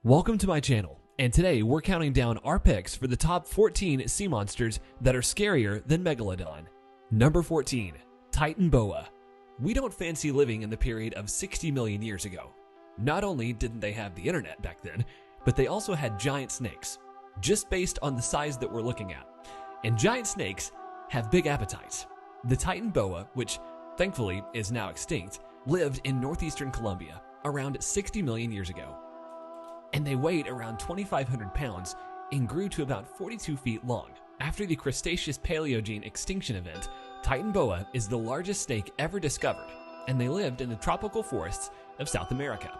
Welcome to my channel, and today we're counting down our picks for the top 14 sea monsters that are scarier than Megalodon. Number 14. Titan Boa. We don't fancy living in the period of 60 million years ago. Not only didn't they have the internet back then, but they also had giant snakes, just based on the size that we're looking at. And giant snakes have big appetites. The Titan Boa, which thankfully is now extinct, lived in northeastern Colombia around 60 million years ago. And they weighed around 2,500 pounds and grew to about 42 feet long. After the Cretaceous Paleogene extinction event, Titan Boa is the largest snake ever discovered, and they lived in the tropical forests of South America.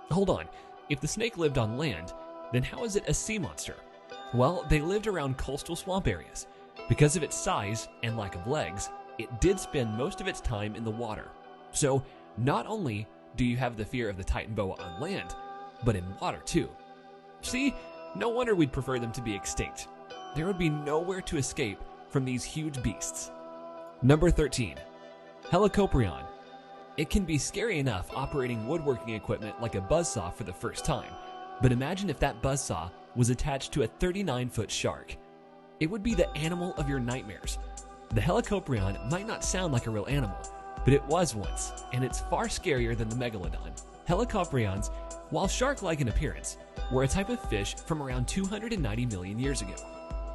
Hold on, if the snake lived on land, then how is it a sea monster? Well, they lived around coastal swamp areas. Because of its size and lack of legs, it did spend most of its time in the water. So, not only do you have the fear of the Titan Boa on land, but in water too. See, no wonder we'd prefer them to be extinct. There would be nowhere to escape from these huge beasts. Number 13. Helicoprion. It can be scary enough operating woodworking equipment like a buzzsaw for the first time, but imagine if that buzzsaw was attached to a 39-foot shark. It would be the animal of your nightmares. The Helicoprion might not sound like a real animal, but it was once, and it's far scarier than the Megalodon. Helicoprions, while shark-like in appearance, were a type of fish from around 290 million years ago.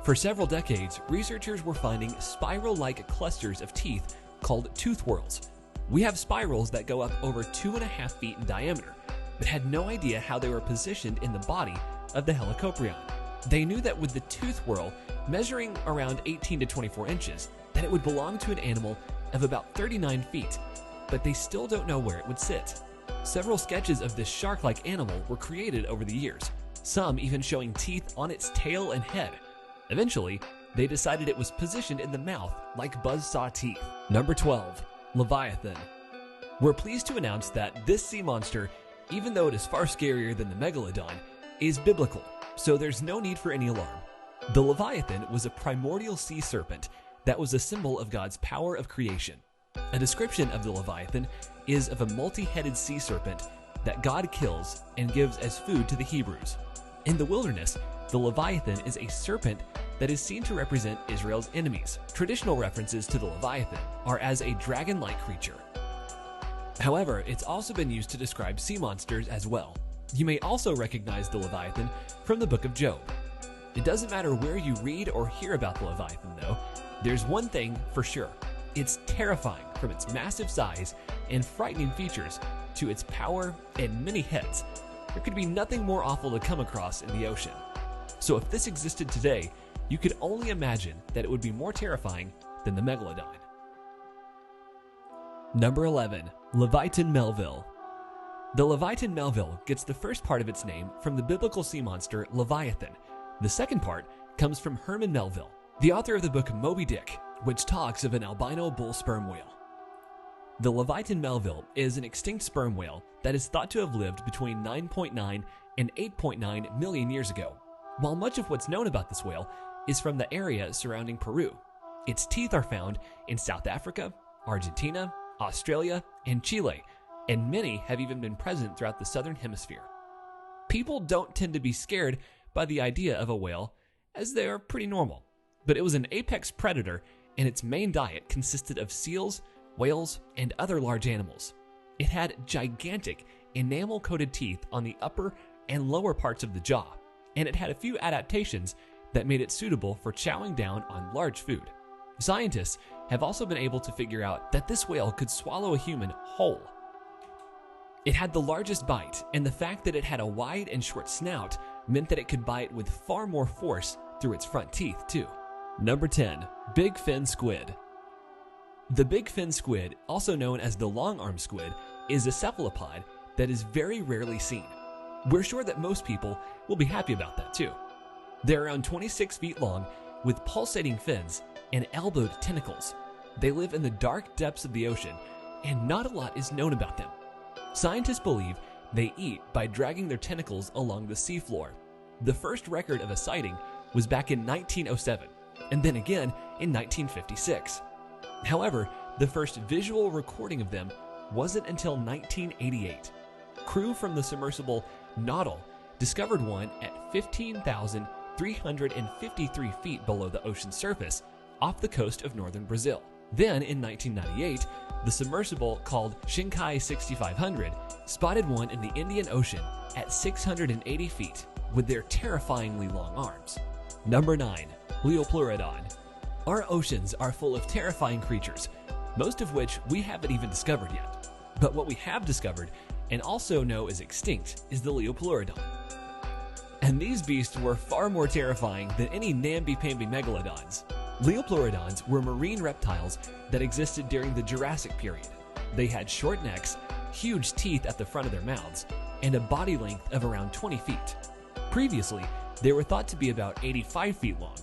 For several decades, researchers were finding spiral-like clusters of teeth called tooth whorls. We have spirals that go up over 2.5 feet in diameter, but had no idea how they were positioned in the body of the Helicoprion. They knew that with the tooth whorl measuring around 18 to 24 inches, that it would belong to an animal of about 39 feet, but they still don't know where it would sit. Several sketches of this shark-like animal were created over the years, some even showing teeth on its tail and head. Eventually, they decided it was positioned in the mouth like buzzsaw teeth. Number 12. Leviathan. We're pleased to announce that this sea monster, even though it is far scarier than the Megalodon, is biblical, so there's no need for any alarm. The Leviathan was a primordial sea serpent that was a symbol of God's power of creation. A description of the Leviathan is of a multi-headed sea serpent that God kills and gives as food to the Hebrews. In the wilderness, the Leviathan is a serpent that is seen to represent Israel's enemies. Traditional references to the Leviathan are as a dragon-like creature. However, it's also been used to describe sea monsters as well. You may also recognize the Leviathan from the book of Job. It doesn't matter where you read or hear about the Leviathan though, there's one thing for sure. It's terrifying from its massive size and frightening features to its power and many heads. There could be nothing more awful to come across in the ocean. So if this existed today, you could only imagine that it would be more terrifying than the Megalodon. Number 11. Leviathan Melville. The Leviathan Melville gets the first part of its name from the biblical sea monster Leviathan. The second part comes from Herman Melville, the author of the book Moby Dick, which talks of an albino bull sperm whale. The Leviathan Melville is an extinct sperm whale that is thought to have lived between 9.9 and 8.9 million years ago. While much of what's known about this whale is from the area surrounding Peru, its teeth are found in South Africa, Argentina, Australia, and Chile, and many have even been present throughout the southern hemisphere. People don't tend to be scared by the idea of a whale, as they are pretty normal, but it was an apex predator and its main diet consisted of seals, whales, and other large animals. It had gigantic enamel-coated teeth on the upper and lower parts of the jaw, and it had a few adaptations that made it suitable for chowing down on large food. Scientists have also been able to figure out that this whale could swallow a human whole. It had the largest bite, and the fact that it had a wide and short snout meant that it could bite with far more force through its front teeth too. Number 10. Big fin squid. The big fin squid, also known as the long-armed squid, is a cephalopod that is very rarely seen. We're sure that most people will be happy about that too. They're around 26 feet long with pulsating fins and elbowed tentacles. They live in the dark depths of the ocean, and not a lot is known about them. Scientists believe they eat by dragging their tentacles along the seafloor. The first record of a sighting was back in 1907, and then again in 1956. However, the first visual recording of them wasn't until 1988. Crew from the submersible Naudil discovered one at 15,353 feet below the ocean surface off the coast of northern Brazil. Then, in 1998, the submersible called Shinkai 6500 spotted one in the Indian Ocean at 680 feet with their terrifyingly long arms. Number 9. Leopleurodon. Our oceans are full of terrifying creatures, most of which we haven't even discovered yet. But what we have discovered, and also know is extinct, is the Leopleurodon. And these beasts were far more terrifying than any namby-pamby megalodons. Leopleurodons were marine reptiles that existed during the Jurassic period. They had short necks, huge teeth at the front of their mouths, and a body length of around 20 feet. Previously, they were thought to be about 85 feet long.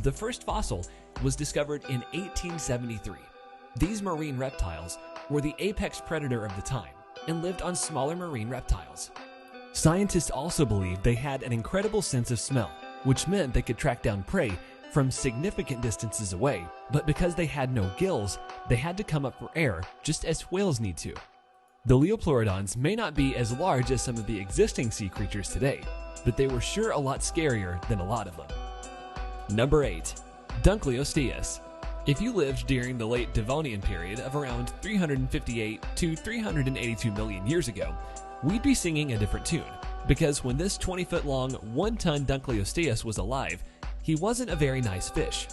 The first fossil was discovered in 1873. These marine reptiles were the apex predator of the time and lived on smaller marine reptiles. Scientists also believed they had an incredible sense of smell, which meant they could track down prey from significant distances away, but because they had no gills, they had to come up for air just as whales need to. The Leopleurodons may not be as large as some of the existing sea creatures today, but they were sure a lot scarier than a lot of them. Number 8. Dunkleosteus. If you lived during the late Devonian period of around 358 to 382 million years ago, we'd be singing a different tune, because when this 20-foot long, 1-ton Dunkleosteus was alive, he wasn't a very nice fish.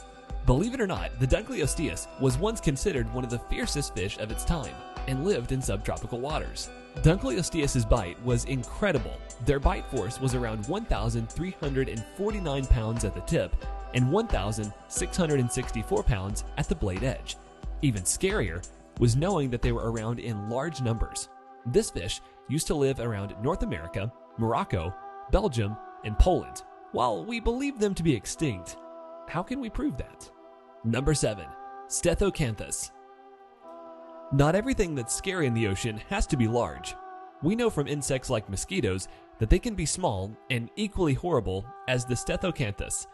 Believe it or not, the Dunkleosteus was once considered one of the fiercest fish of its time and lived in subtropical waters. Dunkleosteus's bite was incredible. Their bite force was around 1,349 pounds at the tip and 1,664 pounds at the blade edge. Even scarier was knowing that they were around in large numbers. This fish used to live around North America, Morocco, Belgium, and Poland. While we believe them to be extinct, how can we prove that? Number 7. Stethocanthus. Not everything that's scary in the ocean has to be large. We know from insects like mosquitoes that they can be small and equally horrible as the Stethocanthus.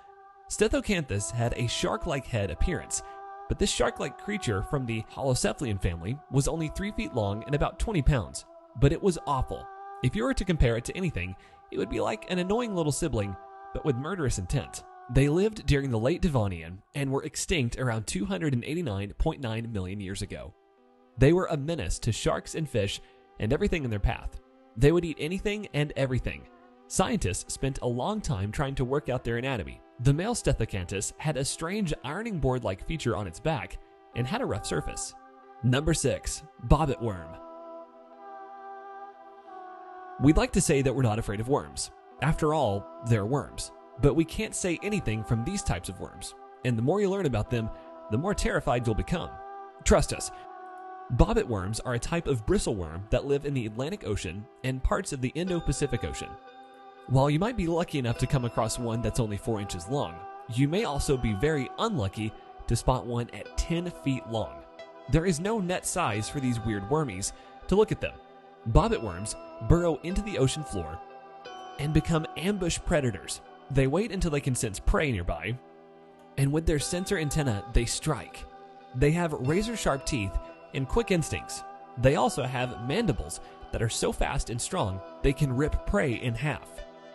Stethocanthus had a shark-like head appearance, but this shark-like creature from the Holocephalian family was only 3 feet long and about 20 pounds. But it was awful. If you were to compare it to anything, it would be like an annoying little sibling, but with murderous intent. They lived during the late Devonian and were extinct around 289.9 million years ago. They were a menace to sharks and fish and everything in their path. They would eat anything and everything. Scientists spent a long time trying to work out their anatomy. The male Stethocanthus had a strange ironing board-like feature on its back and had a rough surface. Number 6. Bobbit worm. We'd like to say that we're not afraid of worms. After all, they're worms. But we can't say anything from these types of worms. And the more you learn about them, the more terrified you'll become. Trust us. Bobbit worms are a type of bristleworm that live in the Atlantic Ocean and parts of the Indo-Pacific Ocean. While you might be lucky enough to come across one that's only 4 inches long, you may also be very unlucky to spot one at 10 feet long. There is no net size for these weird wormies to look at them. Bobbit worms burrow into the ocean floor and become ambush predators. They wait until they can sense prey nearby, and with their sensor antenna, they strike. They have razor-sharp teeth and quick instincts. They also have mandibles that are so fast and strong they can rip prey in half.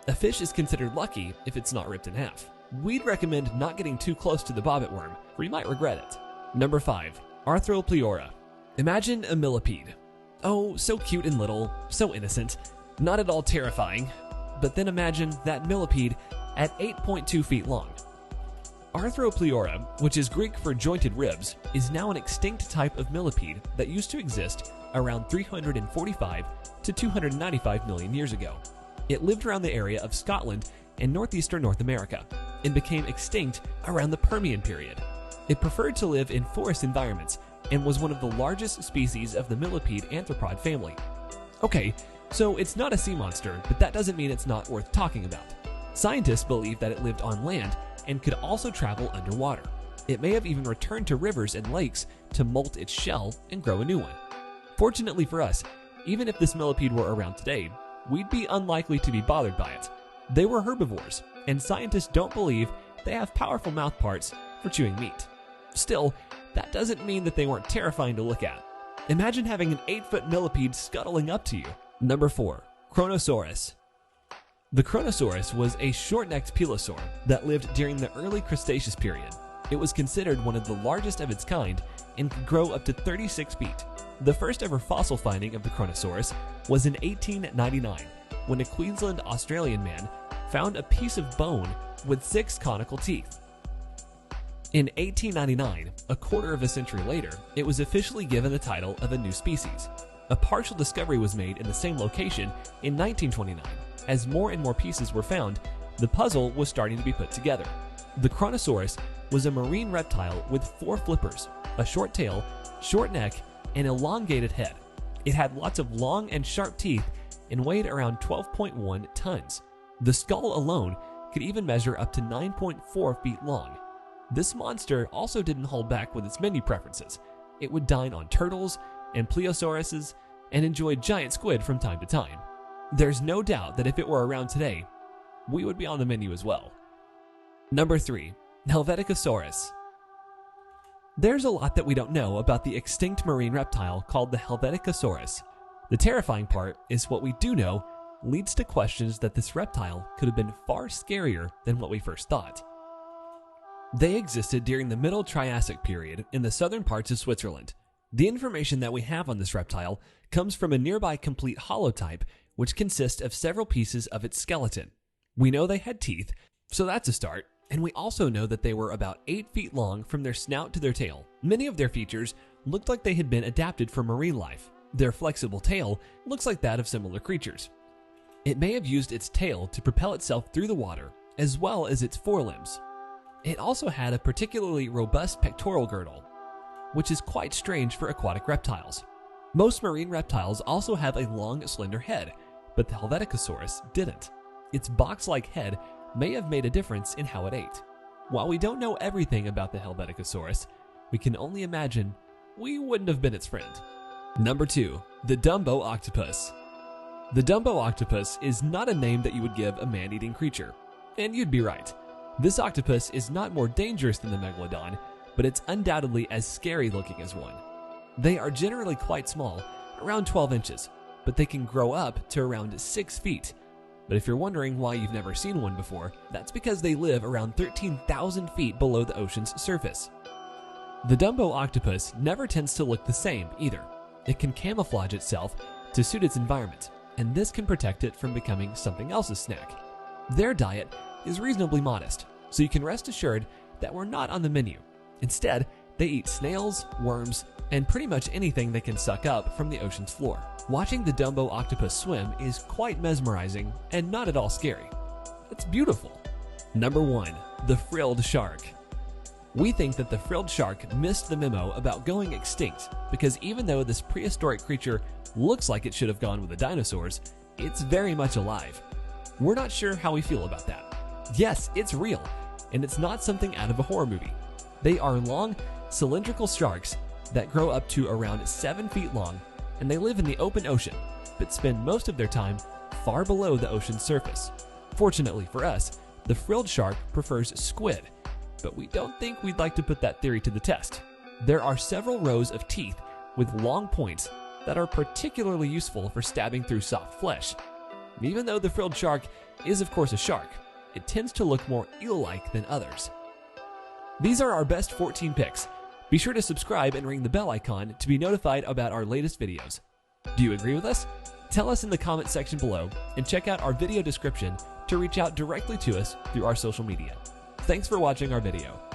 A fish is considered lucky if it's not ripped in half. We'd recommend not getting too close to the bobbit worm, or you might regret it. Number 5. Arthropleura. Imagine a millipede. Oh, so cute and little, so innocent, not at all terrifying. But then imagine that millipede at 8.2 feet long. Arthropleura, which is Greek for jointed ribs, is now an extinct type of millipede that used to exist around 345 to 295 million years ago. It lived around the area of Scotland and northeastern North America and became extinct around the Permian period. It preferred to live in forest environments and was one of the largest species of the millipede arthropod family. Okay, so it's not a sea monster, but that doesn't mean it's not worth talking about. Scientists believe that it lived on land and could also travel underwater. It may have even returned to rivers and lakes to molt its shell and grow a new one. Fortunately for us, even if this millipede were around today, we'd be unlikely to be bothered by it. They were herbivores, and scientists don't believe they have powerful mouth parts for chewing meat. Still, that doesn't mean that they weren't terrifying to look at. Imagine having an 8-foot millipede scuttling up to you. Number 4. Chronosaurus. The Kronosaurus was a short-necked plesiosaur that lived during the early Cretaceous period. It was considered one of the largest of its kind and could grow up to 36 feet. The first ever fossil finding of the Kronosaurus was in 1899, when a Queensland Australian man found a piece of bone with 6 conical teeth. In 1899, a quarter of a century later, it was officially given the title of a new species. A partial discovery was made in the same location in 1929. As more and more pieces were found, the puzzle was starting to be put together. The Kronosaurus was a marine reptile with 4 flippers, a short tail, short neck, and elongated head. It had lots of long and sharp teeth and weighed around 12.1 tons. The skull alone could even measure up to 9.4 feet long. This monster also didn't hold back with its menu preferences. It would dine on turtles and plesiosauruses and enjoy giant squid from time to time. There's no doubt that if it were around today, we would be on the menu as well. Number 3. Helveticosaurus. There's a lot that we don't know about the extinct marine reptile called the Helveticosaurus. The terrifying part is what we do know leads to questions that this reptile could have been far scarier than what we first thought. They existed during the Middle Triassic period in the southern parts of Switzerland. The information that we have on this reptile comes from a nearby complete holotype, which consists of several pieces of its skeleton. We know they had teeth, so that's a start, and we also know that they were about 8 feet long from their snout to their tail. Many of their features looked like they had been adapted for marine life. Their flexible tail looks like that of similar creatures. It may have used its tail to propel itself through the water, as well as its forelimbs. It also had a particularly robust pectoral girdle, which is quite strange for aquatic reptiles. Most marine reptiles also have a long, slender head, but the Helveticosaurus didn't. Its box-like head may have made a difference in how it ate. While we don't know everything about the Helveticosaurus, we can only imagine we wouldn't have been its friend. Number 2. The Dumbo octopus. The Dumbo octopus is not a name that you would give a man-eating creature, and you'd be right. This octopus is not more dangerous than the Megalodon, but it's undoubtedly as scary looking as one. They are generally quite small, around 12 inches, but they can grow up to around 6 feet. But if you're wondering why you've never seen one before, that's because they live around 13,000 feet below the ocean's surface. The Dumbo octopus never tends to look the same either. It can camouflage itself to suit its environment, and this can protect it from becoming something else's snack. Their diet is reasonably modest, so you can rest assured that we're not on the menu. Instead, they eat snails, worms, and pretty much anything they can suck up from the ocean's floor. Watching the Dumbo octopus swim is quite mesmerizing and not at all scary. It's beautiful. Number 1. The frilled shark. We think that the frilled shark missed the memo about going extinct because even though this prehistoric creature looks like it should have gone with the dinosaurs, it's very much alive. We're not sure how we feel about that. Yes, it's real, and it's not something out of a horror movie. They are long, cylindrical sharks that grow up to around 7 feet long, and they live in the open ocean, but spend most of their time far below the ocean's surface. Fortunately for us, the frilled shark prefers squid, but we don't think we'd like to put that theory to the test. There are several rows of teeth with long points that are particularly useful for stabbing through soft flesh. Even though the frilled shark is of course a shark, it tends to look more eel-like than others. These are our best 14 picks. Be sure to subscribe and ring the bell icon to be notified about our latest videos. Do you agree with us? Tell us in the comment section below and check out our video description to reach out directly to us through our social media. Thanks for watching our video.